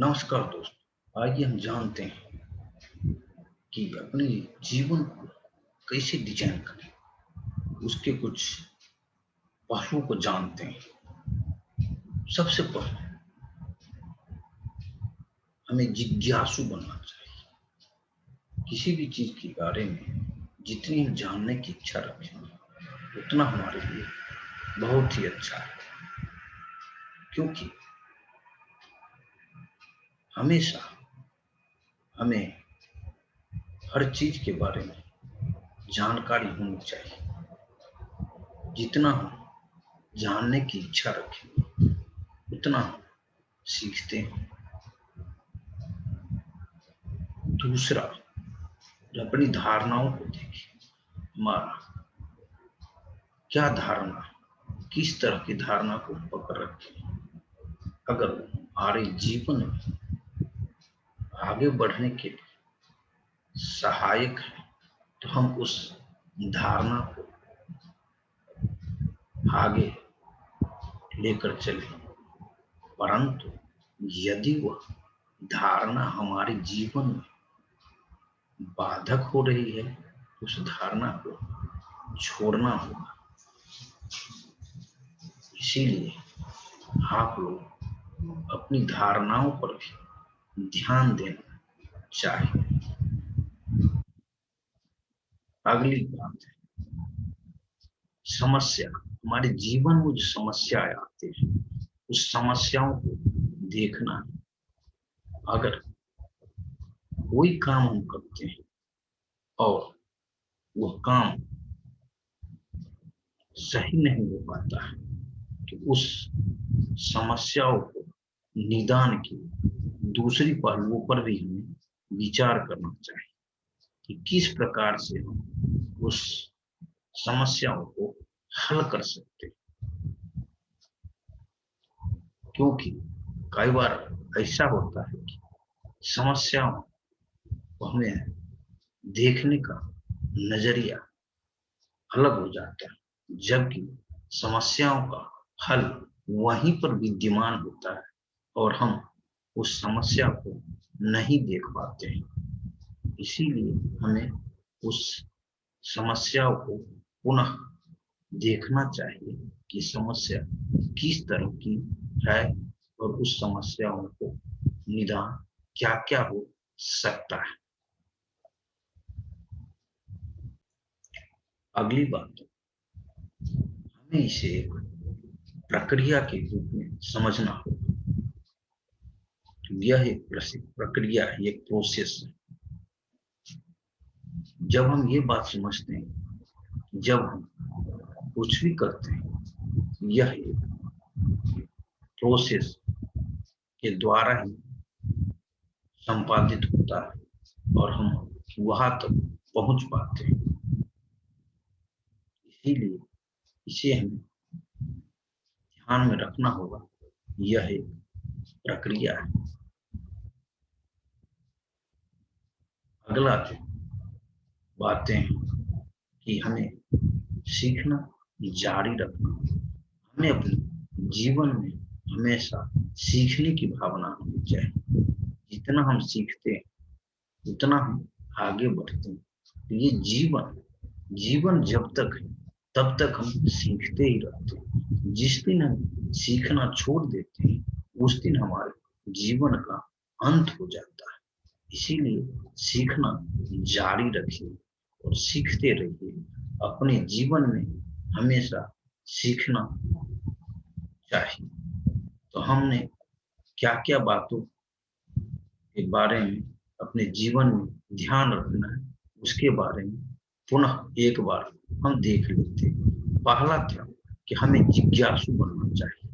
नमस्कार दोस्तों, आइए हम जानते हैं कि अपने जीवन को कैसे डिजाइन करें। उसके कुछ पहलुओं को जानते हैं। सबसे पहले हमें जिज्ञासु बनना चाहिए। किसी भी चीज के बारे में जितनी हम जानने की इच्छा रखेंगे उतना हमारे लिए बहुत ही अच्छा है, क्योंकि हमेशा हमें हर चीज के बारे में जानकारी होनी चाहिए। जितना हम जानने की इच्छा रखेंगे उतना हम सीखते हैं। दूसरा, अपनी धारणाओं को देखें। हमारा क्या धारणा, किस तरह की धारणा को पकड़ रखें। अगर हमारे जीवन में आगे बढ़ने के लिए सहायक है तो हम उस धारणा को आगे लेकर चलें। परंतु यदि वह धारणा हमारे जीवन में बाधक हो रही है तो उस धारणा को छोड़ना होगा। इसीलिए आप लोग अपनी धारणाओं पर भी ध्यान देना चाहिए। अगली बात है समस्या। हमारे जीवन में जो समस्याएं आती हैं उस समस्याओं को देखना है। अगर कोई काम हम करते हैं और वह काम सही नहीं हो पाता है तो उस समस्याओं को निदान की दूसरी पहलुओं पर भी हमें विचार करना चाहिए कि किस प्रकार से हम उस समस्याओं को हल कर सकते हैं। क्योंकि कई बार ऐसा होता है कि समस्याओं को हमें देखने का नजरिया अलग हो जाता है, जबकि समस्याओं का हल वहीं पर विद्यमान होता है और हम उस समस्या को नहीं देख पाते हैं। इसीलिए हमें उस समस्याओं को पुनः देखना चाहिए कि समस्या किस तरह की है और उस समस्याओं को निदान क्या क्या हो सकता है। अगली बात, हमें इसे एक प्रक्रिया के रूप में समझना होगा। यह एक प्रक्रिया है, एक प्रोसेस है। जब हम ये बात समझते हैं, जब हम कुछ भी करते हैं, यह एक प्रोसेस के द्वारा ही संपादित होता है और हम वहां तक पहुंच पाते हैं। इसीलिए इसे हमें ध्यान में रखना होगा। यह एक प्रक्रिया है। अगला जो बातें हैं कि हमें सीखना जारी रखना। हमें अपने जीवन में हमेशा सीखने की भावना होनी चाहिए। जितना हम सीखते हैं उतना हम आगे बढ़ते हैं। ये जीवन जब तक है तब तक हम सीखते ही रहते हैं। जिस दिन हम सीखना छोड़ देते हैं उस दिन हमारे जीवन का अंत हो जाता है। इसीलिए सीखना जारी रखिए और सीखते रहिए। अपने जीवन में हमेशा सीखना चाहिए। तो हमने क्या क्या बातों के बारे में अपने जीवन में ध्यान रखना है उसके बारे में पुनः एक बार हम देख लेते हैं। पहला था कि हमें जिज्ञासु बनना चाहिए।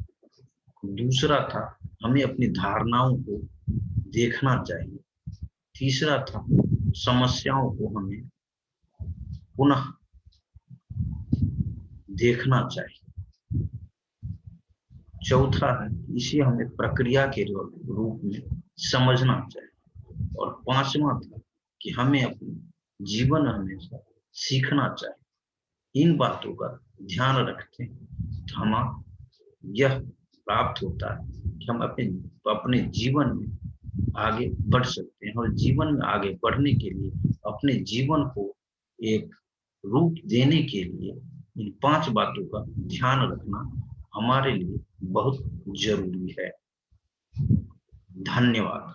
दूसरा था हमें अपनी धारणाओं को देखना चाहिए। तीसरा था समस्याओं को हमें पुनः देखना चाहिए। चौथा है इसे हमें प्रक्रिया के रूप में समझना चाहिए। और पांचवा था कि हमें अपने जीवन में हमेशा सीखना चाहिए। इन बातों का ध्यान रखते हैं तो हमें यह प्राप्त होता है कि हम अपने जीवन में आगे बढ़ सकते हैं और जीवन में आगे बढ़ने के लिए अपने जीवन को एक रूप देने के लिए इन 5 बातों का ध्यान रखना हमारे लिए बहुत जरूरी है। धन्यवाद।